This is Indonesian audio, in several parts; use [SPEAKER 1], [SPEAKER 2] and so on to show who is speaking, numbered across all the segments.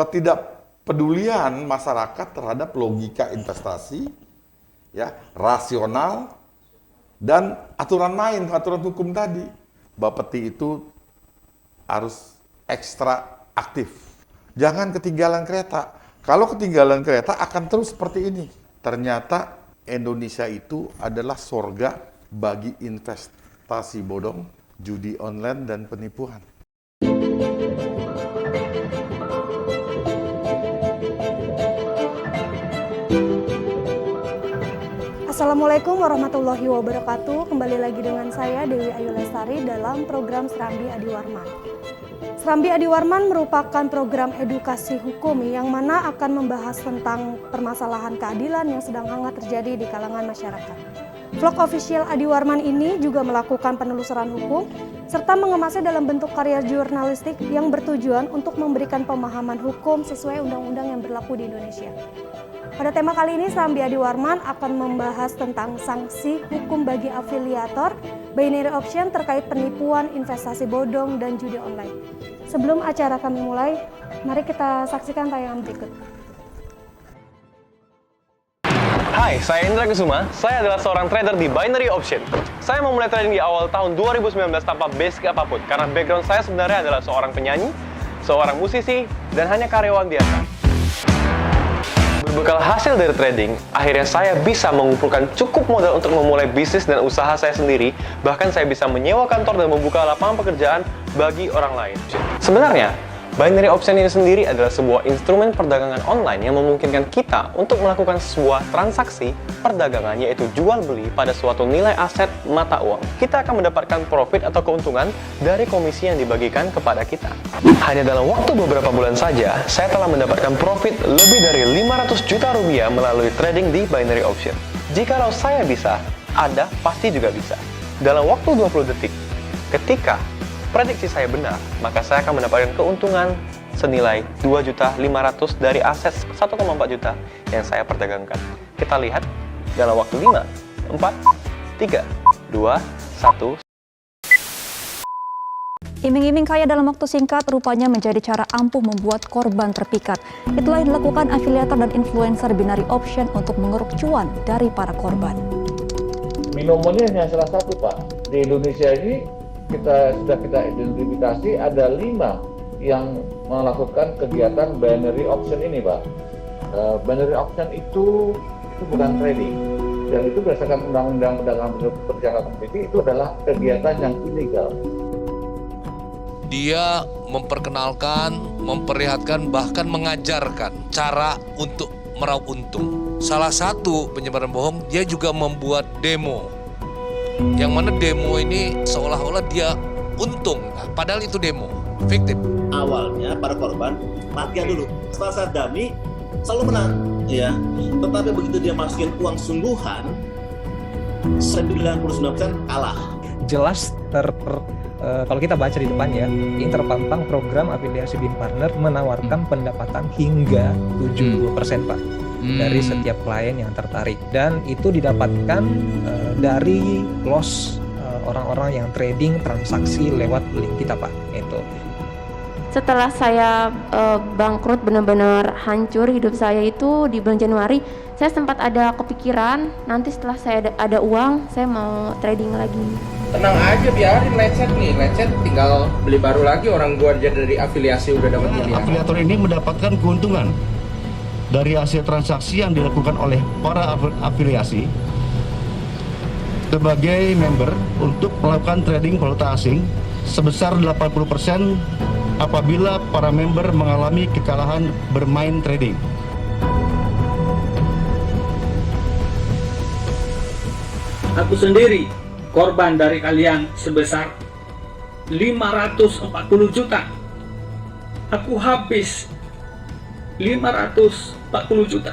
[SPEAKER 1] ketidakpedulian masyarakat terhadap logika investasi, ya, rasional, dan aturan main, aturan hukum tadi. Bapeti itu harus ekstra aktif. Jangan ketinggalan kereta. Kalau ketinggalan kereta akan terus seperti ini. Ternyata Indonesia itu adalah surga bagi investasi bodong, judi online, dan penipuan.
[SPEAKER 2] Assalamualaikum warahmatullahi wabarakatuh. Kembali lagi dengan saya Dewi Ayu Lestari dalam program Serambi Adi Warman. Serambi Adi Warman merupakan program edukasi hukum yang mana akan membahas tentang permasalahan keadilan yang sedang hangat terjadi di kalangan masyarakat. Vlog official Adi Warman ini juga melakukan penelusuran hukum serta mengemasnya dalam bentuk karya jurnalistik yang bertujuan untuk memberikan pemahaman hukum sesuai undang-undang yang berlaku di Indonesia. Pada tema kali ini, Serambi Adi Warman akan membahas tentang sanksi hukum bagi afiliator binary option terkait penipuan, investasi bodong, dan judi online. Sebelum acara kami mulai, mari kita saksikan tayangan berikut.
[SPEAKER 3] Hai, saya Indra Kusuma. Saya adalah seorang trader di binary option. Saya memulai trading di awal tahun 2019 tanpa basic apapun, karena background saya sebenarnya adalah seorang penyanyi, seorang musisi, dan hanya karyawan biasa. Berbekal hasil dari trading, akhirnya saya bisa mengumpulkan cukup modal untuk memulai bisnis dan usaha saya sendiri. Bahkan saya bisa menyewa kantor dan membuka lapangan pekerjaan bagi orang lain. Sebenarnya, binary option ini sendiri adalah sebuah instrumen perdagangan online yang memungkinkan kita untuk melakukan sebuah transaksi perdagangan, yaitu jual beli pada suatu nilai aset mata uang. Kita akan mendapatkan profit atau keuntungan dari komisi yang dibagikan kepada kita. Hanya dalam waktu beberapa bulan saja, saya telah mendapatkan profit lebih dari 500 juta rupiah melalui trading di binary option. Jikalau saya bisa, Anda pasti juga bisa. Dalam waktu 20 detik, ketika prediksi saya benar, maka saya akan mendapatkan keuntungan senilai 2.500.000 dari aset 1,4 juta yang saya perdagangkan. Kita lihat dalam waktu 5, 4, 3, 2, 1.
[SPEAKER 4] Iming-iming kaya dalam waktu singkat rupanya menjadi cara ampuh membuat korban terpikat. Itulah yang dilakukan afiliator dan influencer binary option untuk mengeruk cuan dari para korban.
[SPEAKER 5] Binomonya hanya salah satu, Pak. Di Indonesia ini sudah kita identifikasi ada 5 yang melakukan kegiatan binary option ini, Pak. Binary option itu bukan trading, dan itu berdasarkan Undang-Undang Perdagangan Perjalanan Komoditi itu adalah kegiatan yang ilegal.
[SPEAKER 6] Dia memperkenalkan, memperlihatkan, bahkan mengajarkan cara untuk meraup untung. Salah satu penyebaran bohong, dia juga membuat demo. Yang mana demo ini seolah-olah dia untung, padahal itu demo, fiktif.
[SPEAKER 7] Awalnya para korban latihan dulu, setelah saya dummy selalu menang, ya. Tetapi begitu dia masukin uang sungguhan, 99% kalah.
[SPEAKER 8] Jelas kalau kita baca di depan ya, ini terpampang program afiliasi BIN Partner menawarkan pendapatan hingga 70% Pak dari setiap klien yang tertarik, dan itu didapatkan dari loss orang-orang yang trading transaksi lewat link kita Pak. Itu
[SPEAKER 9] setelah saya bangkrut, benar-benar hancur hidup saya itu di bulan Januari, saya sempat ada kepikiran nanti setelah saya ada uang saya mau trading lagi.
[SPEAKER 10] Tenang aja, biarin lecet tinggal beli baru lagi, orang gua aja dari afiliasi udah dapat miliar.
[SPEAKER 11] Afiliator ini mendapatkan keuntungan dari hasil transaksi yang dilakukan oleh para afiliasi sebagai member untuk melakukan trading valuta asing sebesar 80% apabila para member mengalami kekalahan bermain trading.
[SPEAKER 12] Aku sendiri korban dari kalian sebesar 540 juta. Aku habis 540 juta.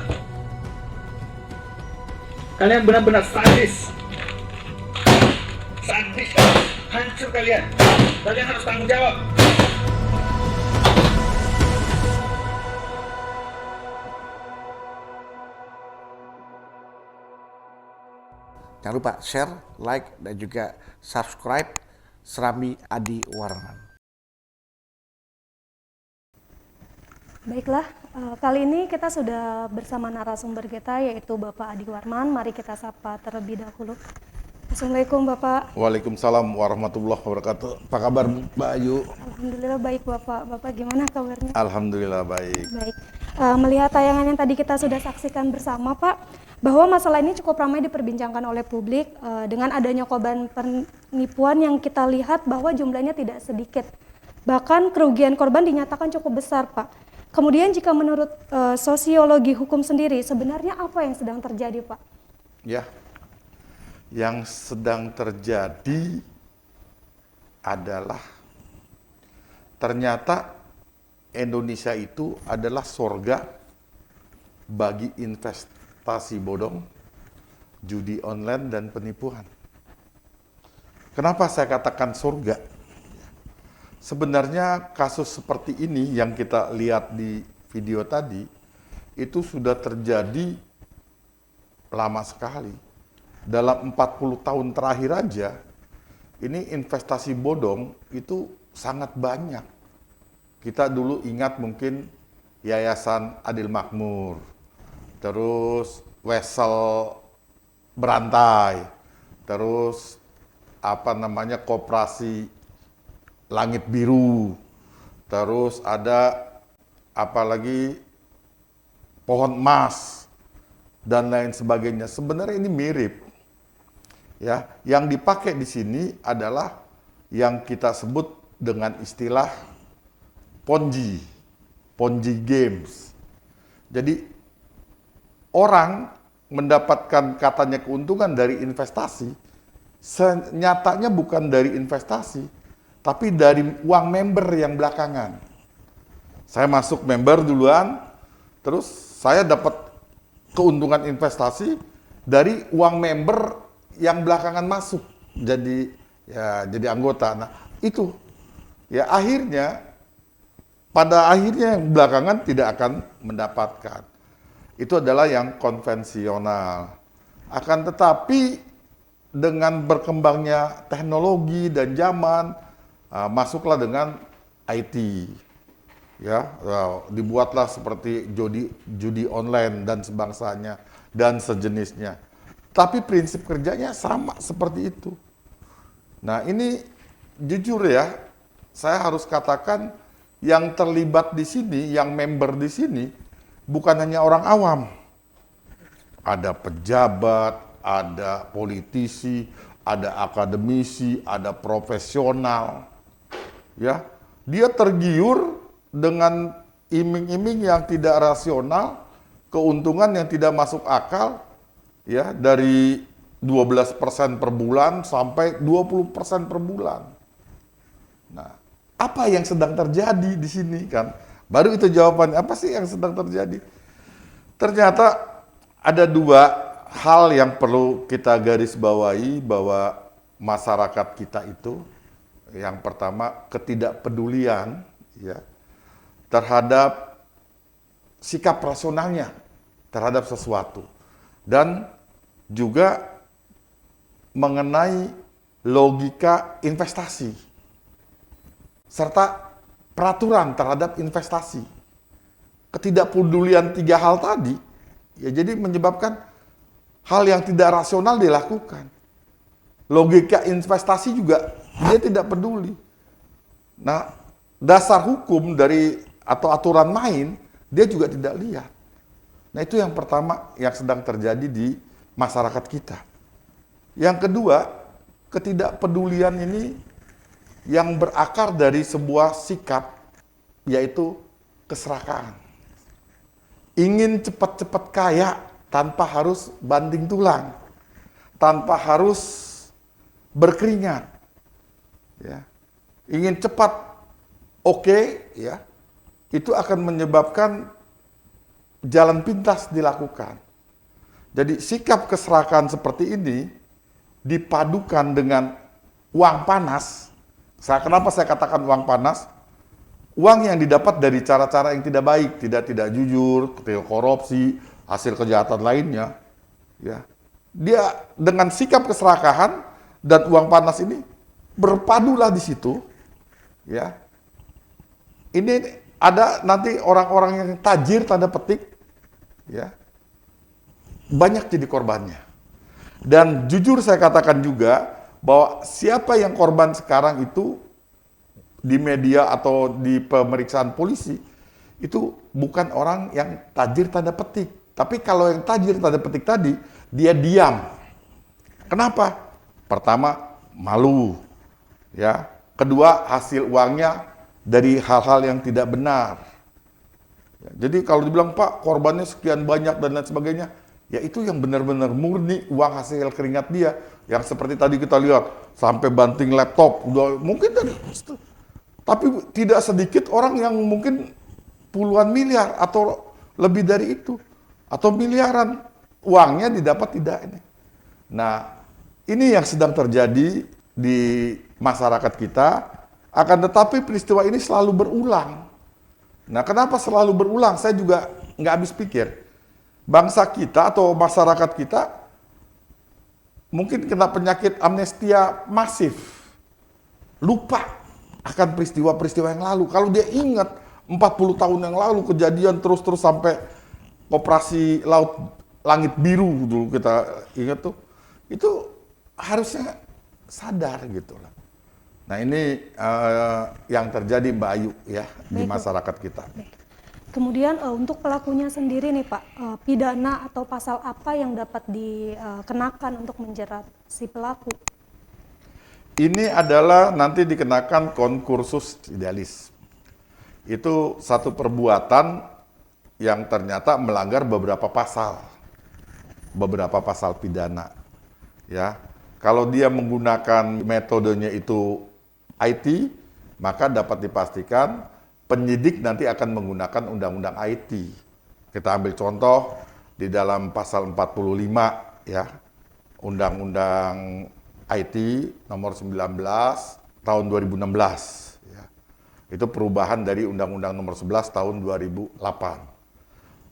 [SPEAKER 12] Kalian benar-benar sadis. Sadis, hancur kalian. Kalian harus tanggung jawab.
[SPEAKER 13] Jangan lupa share, like, dan juga subscribe Serambi Adi Warman.
[SPEAKER 2] Baiklah, kali ini kita sudah bersama narasumber kita yaitu Bapak Adi Warman. Mari kita sapa terlebih dahulu. Assalamualaikum Bapak.
[SPEAKER 1] Waalaikumsalam warahmatullahi wabarakatuh. Apa kabar Mbak Ayu?
[SPEAKER 2] Alhamdulillah baik Bapak. Bapak gimana kabarnya?
[SPEAKER 1] Alhamdulillah baik.
[SPEAKER 2] Baik. Melihat tayangan yang tadi kita sudah saksikan bersama Pak, bahwa masalah ini cukup ramai diperbincangkan oleh publik dengan adanya korban penipuan yang kita lihat bahwa jumlahnya tidak sedikit. Bahkan kerugian korban dinyatakan cukup besar Pak. Kemudian jika menurut sosiologi hukum sendiri, sebenarnya apa yang sedang terjadi Pak?
[SPEAKER 1] Ya, yang sedang terjadi adalah ternyata Indonesia itu adalah surga bagi investasi bodong, judi online, dan penipuan. Kenapa saya katakan surga? Sebenarnya kasus seperti ini yang kita lihat di video tadi, itu sudah terjadi lama sekali. Dalam 40 tahun terakhir aja, ini investasi bodong itu sangat banyak. Kita dulu ingat mungkin Yayasan Adil Makmur, terus Wesel Berantai, terus Koperasi Langit Biru, terus ada apalagi Pohon Emas dan lain sebagainya. Sebenarnya ini mirip. Ya, yang dipakai di sini adalah yang kita sebut dengan istilah Ponzi games. Jadi orang mendapatkan katanya keuntungan dari investasi, senyatanya bukan dari investasi, tapi dari uang member yang belakangan. Saya masuk member duluan, terus saya dapat keuntungan investasi dari uang member yang belakangan masuk jadi anggota. Nah, itu ya akhirnya pada akhirnya yang belakangan tidak akan mendapatkan. Itu adalah yang konvensional. Akan tetapi dengan berkembangnya teknologi dan zaman, masuklah dengan IT. Ya, dibuatlah seperti judi online dan sebangsanya dan sejenisnya. Tapi prinsip kerjanya sama seperti itu. Nah, ini jujur ya, saya harus katakan yang terlibat di sini, yang member di sini, bukan hanya orang awam. Ada pejabat, ada politisi, ada akademisi, ada profesional. Ya, dia tergiur dengan iming-iming yang tidak rasional, keuntungan yang tidak masuk akal, ya, dari 12% per bulan sampai 20% per bulan. Nah, apa yang sedang terjadi di sini kan? Baru itu jawabannya, apa sih yang sedang terjadi? Ternyata ada dua hal yang perlu kita garis bawahi bahwa masyarakat kita itu, yang pertama ketidakpedulian ya terhadap sikap rasionalnya terhadap sesuatu, dan juga mengenai logika investasi serta peraturan terhadap investasi. Ketidakpedulian tiga hal tadi ya jadi menyebabkan hal yang tidak rasional dilakukan. Logika investasi juga dia tidak peduli. Nah, dasar hukum dari atau aturan main dia juga tidak lihat. Nah, itu yang pertama yang sedang terjadi di masyarakat kita. Yang kedua, ketidakpedulian ini yang berakar dari sebuah sikap, yaitu keserakahan. Ingin cepat-cepat kaya tanpa harus banting tulang, tanpa harus berkeringat. Ya. Ingin cepat, oke, ya, itu akan menyebabkan jalan pintas dilakukan. Jadi sikap keserakahan seperti ini dipadukan dengan uang panas. Kenapa saya katakan uang panas? Uang yang didapat dari cara-cara yang tidak baik, tidak jujur, korupsi, hasil kejahatan lainnya. Ya. Dia dengan sikap keserakahan dan uang panas ini berpadulah di situ. Ya. Ini ada nanti orang-orang yang tajir tanda petik, ya, banyak jadi korbannya. Dan jujur saya katakan juga bahwa siapa yang korban sekarang itu di media atau di pemeriksaan polisi itu bukan orang yang tajir tanda petik. Tapi kalau yang tajir tanda petik tadi, dia diam. Kenapa? Pertama, malu. Ya. Kedua, hasil uangnya dari hal-hal yang tidak benar. Ya, jadi kalau dibilang, Pak, korbannya sekian banyak dan lain sebagainya, ya itu yang benar-benar murni uang hasil keringat dia. Yang seperti tadi kita lihat, sampai banting laptop, udah mungkin dari... Tapi tidak sedikit orang yang mungkin puluhan miliar atau lebih dari itu. Atau miliaran. Uangnya didapat tidak ini. Nah, ini yang sedang terjadi di masyarakat kita. Akan tetapi peristiwa ini selalu berulang. Nah, kenapa selalu berulang? Saya juga nggak habis pikir. Bangsa kita atau masyarakat kita mungkin kena penyakit amnesia masif. Lupa akan peristiwa-peristiwa yang lalu. Kalau dia ingat 40 tahun yang lalu kejadian terus-terus sampai operasi Laut Langit Biru dulu kita ingat tuh. Itu harusnya sadar gitu lah. Nah ini yang terjadi Mbak Ayu ya di masyarakat kita.
[SPEAKER 2] Kemudian untuk pelakunya sendiri nih Pak, pidana atau pasal apa yang dapat dikenakan untuk menjerat si pelaku?
[SPEAKER 1] Ini adalah nanti dikenakan konkursus idealis. Itu satu perbuatan yang ternyata melanggar beberapa pasal pidana. Ya, kalau dia menggunakan metodenya itu IT, maka dapat dipastikan penyidik nanti akan menggunakan undang-undang IT. Kita ambil contoh di dalam pasal 45 ya, undang-undang IT nomor 19 tahun 2016 ya. Itu perubahan dari undang-undang nomor 11 tahun 2008.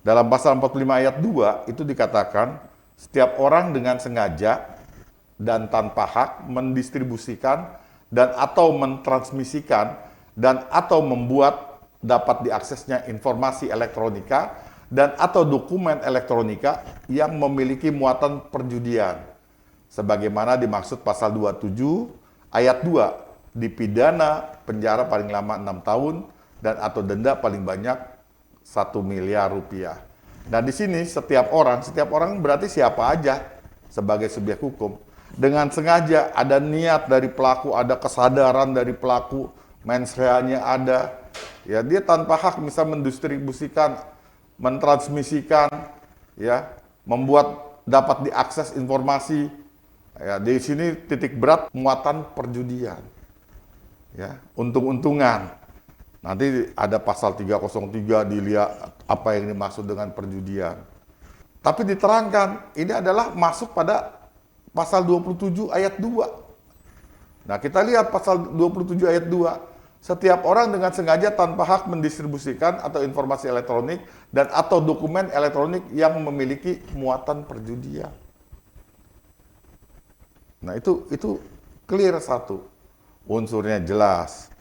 [SPEAKER 1] Dalam pasal 45 ayat 2 itu dikatakan setiap orang dengan sengaja dan tanpa hak mendistribusikan dan atau mentransmisikan dan atau membuat dapat diaksesnya informasi elektronika dan atau dokumen elektronika yang memiliki muatan perjudian. Sebagaimana dimaksud pasal 27 ayat 2, dipidana penjara paling lama 6 tahun dan atau denda paling banyak 1 miliar rupiah. Nah di sini setiap orang berarti siapa aja sebagai subjek hukum. Dengan sengaja ada niat dari pelaku, ada kesadaran dari pelaku, mens rea-nya ada. Ya, dia tanpa hak bisa mendistribusikan, mentransmisikan, ya, membuat dapat diakses informasi. Ya, di sini titik berat muatan perjudian. Ya, untung-untungan. Nanti ada pasal 303 dilihat apa yang dimaksud dengan perjudian. Tapi diterangkan ini adalah masuk pada pasal 27 ayat 2. Nah, kita lihat pasal 27 ayat 2. Setiap orang dengan sengaja tanpa hak mendistribusikan atau informasi elektronik dan atau dokumen elektronik yang memiliki muatan perjudian. Nah, itu clear satu. Unsurnya jelas.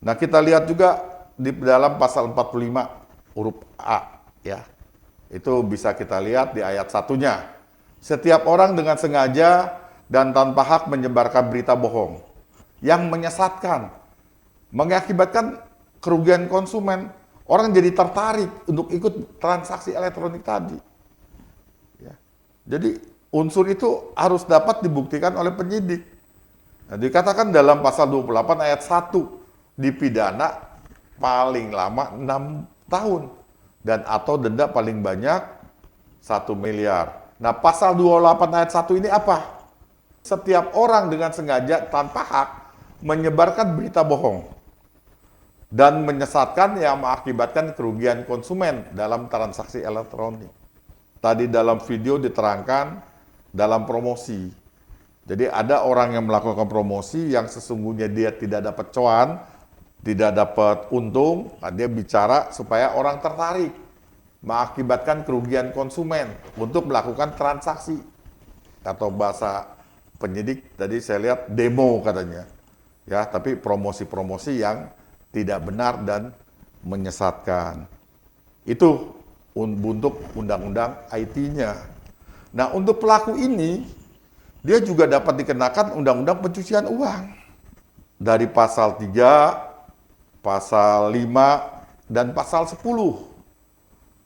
[SPEAKER 1] Nah, kita lihat juga di dalam pasal 45 huruf A ya. Itu bisa kita lihat di ayat satunya. Setiap orang dengan sengaja dan tanpa hak menyebarkan berita bohong yang menyesatkan, mengakibatkan kerugian konsumen, orang jadi tertarik untuk ikut transaksi elektronik tadi. Ya. Jadi unsur itu harus dapat dibuktikan oleh penyidik. Nah, dikatakan dalam pasal 28 ayat 1, dipidana paling lama 6 tahun dan atau denda paling banyak 1 miliar. Nah, pasal 28 ayat 1 ini apa? Setiap orang dengan sengaja tanpa hak menyebarkan berita bohong dan menyesatkan yang mengakibatkan kerugian konsumen dalam transaksi elektronik. Tadi dalam video diterangkan dalam promosi. Jadi ada orang yang melakukan promosi yang sesungguhnya dia tidak dapat cuan, tidak dapat untung, nah dia bicara supaya orang tertarik, mengakibatkan kerugian konsumen untuk melakukan transaksi. Atau bahasa penyidik tadi saya lihat demo katanya. Ya, tapi promosi-promosi yang tidak benar dan menyesatkan. Itu untuk undang-undang IT-nya. Nah, untuk pelaku ini, dia juga dapat dikenakan undang-undang pencucian uang. Dari pasal 3, pasal 5, dan pasal 10.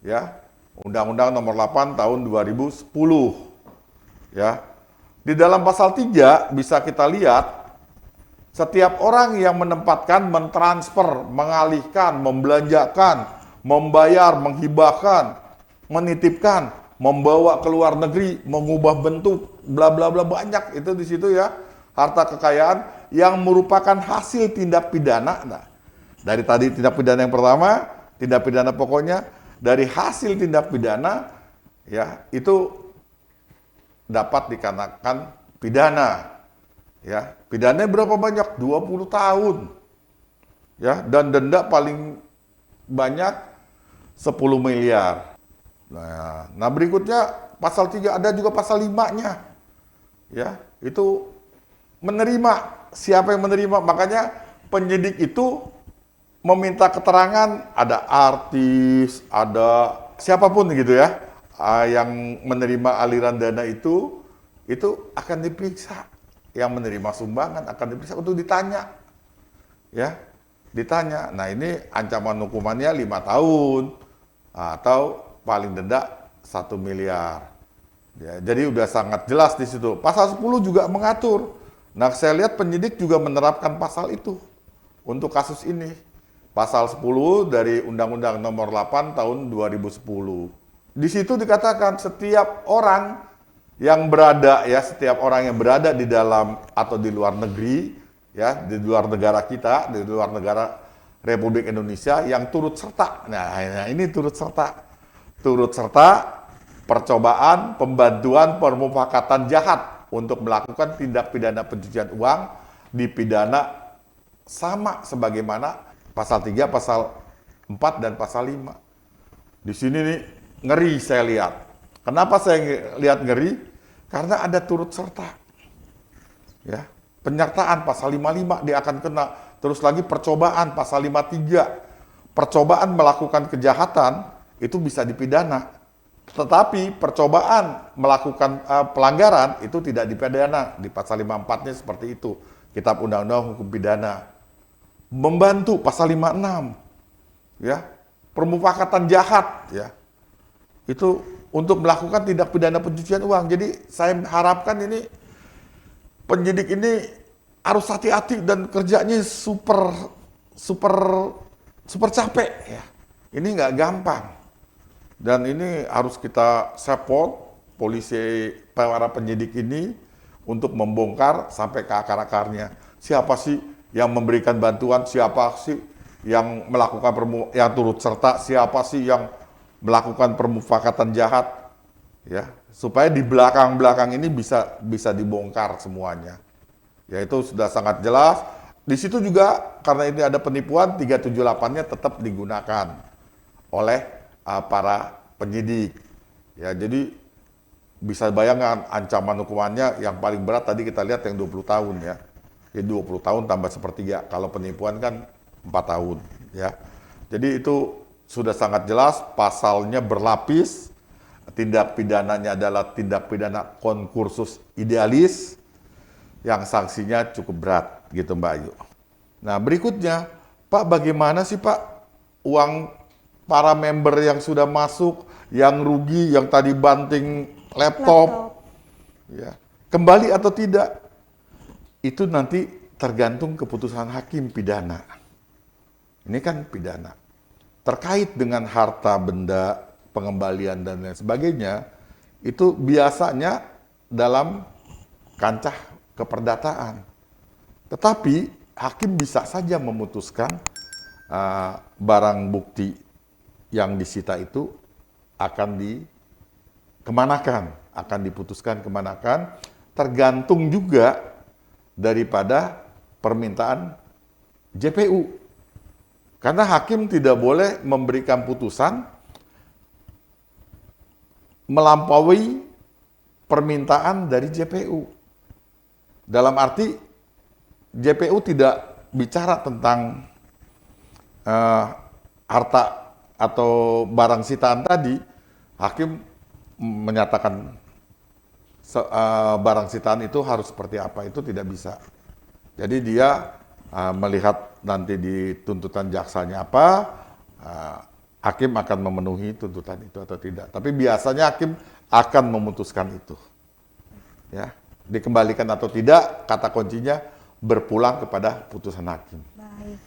[SPEAKER 1] Ya, Undang-Undang Nomor 8 tahun 2010. Ya. Di dalam pasal 3 bisa kita lihat setiap orang yang menempatkan, mentransfer, mengalihkan, membelanjakan, membayar, menghibahkan, menitipkan, membawa ke luar negeri, mengubah bentuk, bla bla bla, banyak itu di situ ya, harta kekayaan yang merupakan hasil tindak pidana. Nah, dari tadi tindak pidana yang pertama, tindak pidana pokoknya, dari hasil tindak pidana ya itu dapat dikenakan pidana. Ya, pidananya berapa banyak? 20 tahun. Ya, dan denda paling banyak 10 miliar. Nah, berikutnya pasal 3 ada juga pasal 5-nya. Ya, itu menerima. Siapa yang menerima? Makanya penyidik itu meminta keterangan, ada artis, ada siapapun gitu ya, yang menerima aliran dana itu akan diperiksa. Yang menerima sumbangan akan diperiksa untuk ditanya. Ya, ditanya. Nah, ini ancaman hukumannya 5 tahun atau paling denda 1 miliar. Ya, jadi udah sangat jelas di situ. Pasal 10 juga mengatur. Nah, saya lihat penyidik juga menerapkan pasal itu untuk kasus ini. Pasal 10 dari Undang-Undang Nomor 8 tahun 2010. Di situ dikatakan setiap orang yang berada ya, setiap orang yang berada di dalam atau di luar negeri ya, di luar negara kita, di luar negara Republik Indonesia yang turut serta. Nah, ini turut serta. Turut serta percobaan, pembantuan, permufakatan jahat untuk melakukan tindak pidana pencucian uang dipidana sama sebagaimana pasal 3, pasal 4 dan pasal 5. Di sini nih ngeri saya lihat. Kenapa saya lihat ngeri? Karena ada turut serta. Ya, penyertaan pasal 55 dia akan kena. Terus lagi percobaan pasal 53. Percobaan melakukan kejahatan itu bisa dipidana. Tetapi percobaan melakukan pelanggaran itu tidak dipidana. Di pasal 54-nya seperti itu. Kitab Undang-Undang Hukum Pidana. Membantu pasal 56. Ya, permufakatan jahat ya. Itu untuk melakukan tindak pidana pencucian uang. Jadi saya harapkan ini penyidik ini harus hati-hati dan kerjanya super capek ya. Ini nggak gampang. Dan ini harus kita support polisi, para penyidik ini untuk membongkar sampai ke akar-akarnya. Siapa sih yang memberikan bantuan? Siapa sih yang melakukan yang turut serta? Siapa sih yang melakukan permufakatan jahat, ya, supaya di belakang-belakang ini bisa dibongkar semuanya. Ya, itu sudah sangat jelas. Di situ juga karena ini ada penipuan, 378-nya tetap digunakan oleh para penyidik. Ya, jadi bisa bayangkan ancaman hukumannya yang paling berat tadi kita lihat yang 20 tahun ya. Ya 20 tahun tambah sepertiga. Kalau penipuan kan 4 tahun ya. Jadi itu sudah sangat jelas, pasalnya berlapis, tindak pidananya adalah tindak pidana konkursus idealis, yang sanksinya cukup berat, gitu Mbak Ayu. Nah berikutnya, Pak bagaimana sih Pak uang para member yang sudah masuk, yang rugi, yang tadi banting laptop. Ya, kembali atau tidak? Itu nanti tergantung keputusan hakim pidana. Ini kan pidana. Terkait dengan harta benda, pengembalian dan lain sebagainya, itu biasanya dalam kancah keperdataan. Tetapi hakim bisa saja memutuskan barang bukti yang disita itu akan dikemanakan, akan diputuskan kemanakan, tergantung juga daripada permintaan JPU. Karena hakim tidak boleh memberikan putusan melampaui permintaan dari JPU. Dalam arti JPU tidak bicara tentang harta atau barang sitaan tadi, hakim menyatakan barang sitaan itu harus seperti apa, itu tidak bisa. Jadi dia melihat nanti di tuntutan jaksanya apa, hakim akan memenuhi tuntutan itu atau tidak. Tapi biasanya hakim akan memutuskan itu. Ya, dikembalikan atau tidak, kata kuncinya berpulang kepada putusan hakim.
[SPEAKER 2] Baik.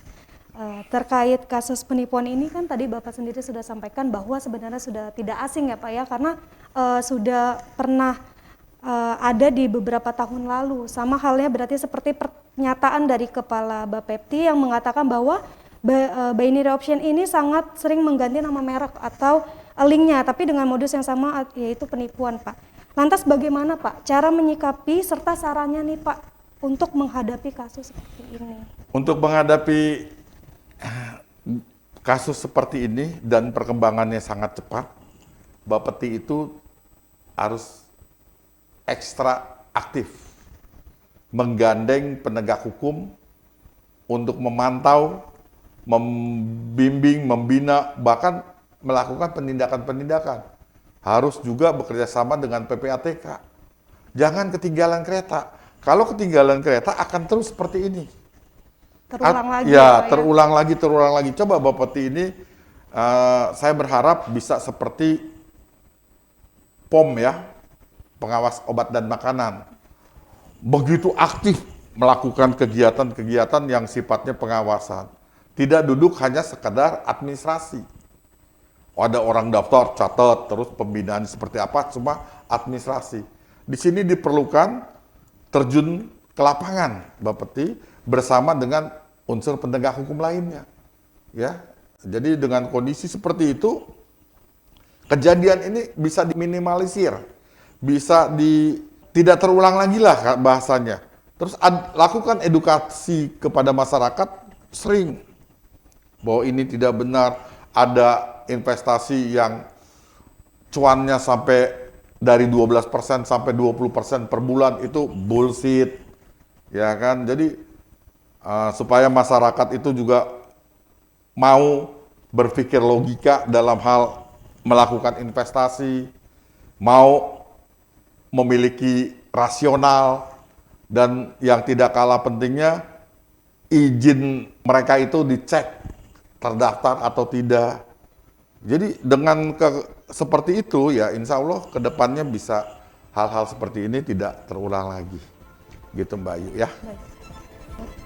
[SPEAKER 2] Terkait kasus penipuan ini kan tadi Bapak sendiri sudah sampaikan bahwa sebenarnya sudah tidak asing ya Pak ya, karena sudah pernah ada di beberapa tahun lalu. Sama halnya berarti seperti pernyataan dari Kepala Bapepti yang mengatakan bahwa binary option ini sangat sering mengganti nama merek atau linknya, tapi dengan modus yang sama, yaitu penipuan Pak. Lantas bagaimana Pak cara menyikapi serta sarannya nih Pak untuk menghadapi kasus seperti ini?
[SPEAKER 1] Untuk menghadapi kasus seperti ini dan perkembangannya sangat cepat, Bapepti itu harus ekstra aktif, menggandeng penegak hukum untuk memantau, membimbing, membina, bahkan melakukan penindakan-penindakan. Harus juga bekerja sama dengan PPATK. Jangan ketinggalan kereta. Kalau ketinggalan kereta akan terus seperti ini.
[SPEAKER 2] Terulang lagi.
[SPEAKER 1] Ya, terulang lagi. Coba Bapepti ini, saya berharap bisa seperti POM ya, pengawas obat dan makanan. Begitu aktif melakukan kegiatan-kegiatan yang sifatnya pengawasan. Tidak duduk hanya sekedar administrasi. Ada orang daftar, catat, terus pembinaan seperti apa, cuma administrasi. Di sini diperlukan terjun ke lapangan Bapepti bersama dengan unsur penegak hukum lainnya. Ya, jadi dengan kondisi seperti itu, kejadian ini bisa diminimalisir, bisa tidak terulang lagi lah bahasanya. Terus lakukan edukasi kepada masyarakat sering bahwa ini tidak benar, ada investasi yang cuannya sampai dari 12% sampai 20% per bulan, itu bullshit. Ya kan? Jadi supaya masyarakat itu juga mau berpikir logika dalam hal melakukan investasi, mau memiliki rasional, dan yang tidak kalah pentingnya, izin mereka itu dicek terdaftar atau tidak. Jadi dengan seperti itu ya, insya Allah ke depannya bisa hal-hal seperti ini tidak terulang lagi. Gitu Mbak Ayu ya.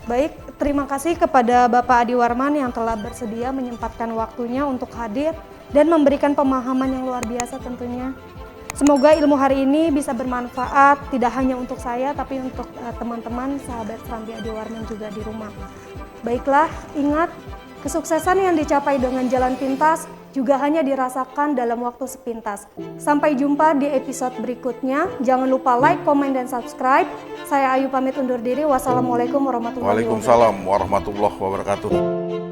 [SPEAKER 2] Baik, terima kasih kepada Bapak Adi Warman yang telah bersedia menyempatkan waktunya untuk hadir dan memberikan pemahaman yang luar biasa tentunya. Semoga ilmu hari ini bisa bermanfaat tidak hanya untuk saya tapi untuk teman-teman sahabat Serambi Adi Warman juga di rumah. Baiklah, ingat kesuksesan yang dicapai dengan jalan pintas juga hanya dirasakan dalam waktu sepintas. Sampai jumpa di episode berikutnya. Jangan lupa like, komen, dan subscribe. Saya Ayu pamit undur diri. Wassalamualaikum warahmatullahi wabarakatuh.
[SPEAKER 1] Waalaikumsalam warahmatullahi wabarakatuh.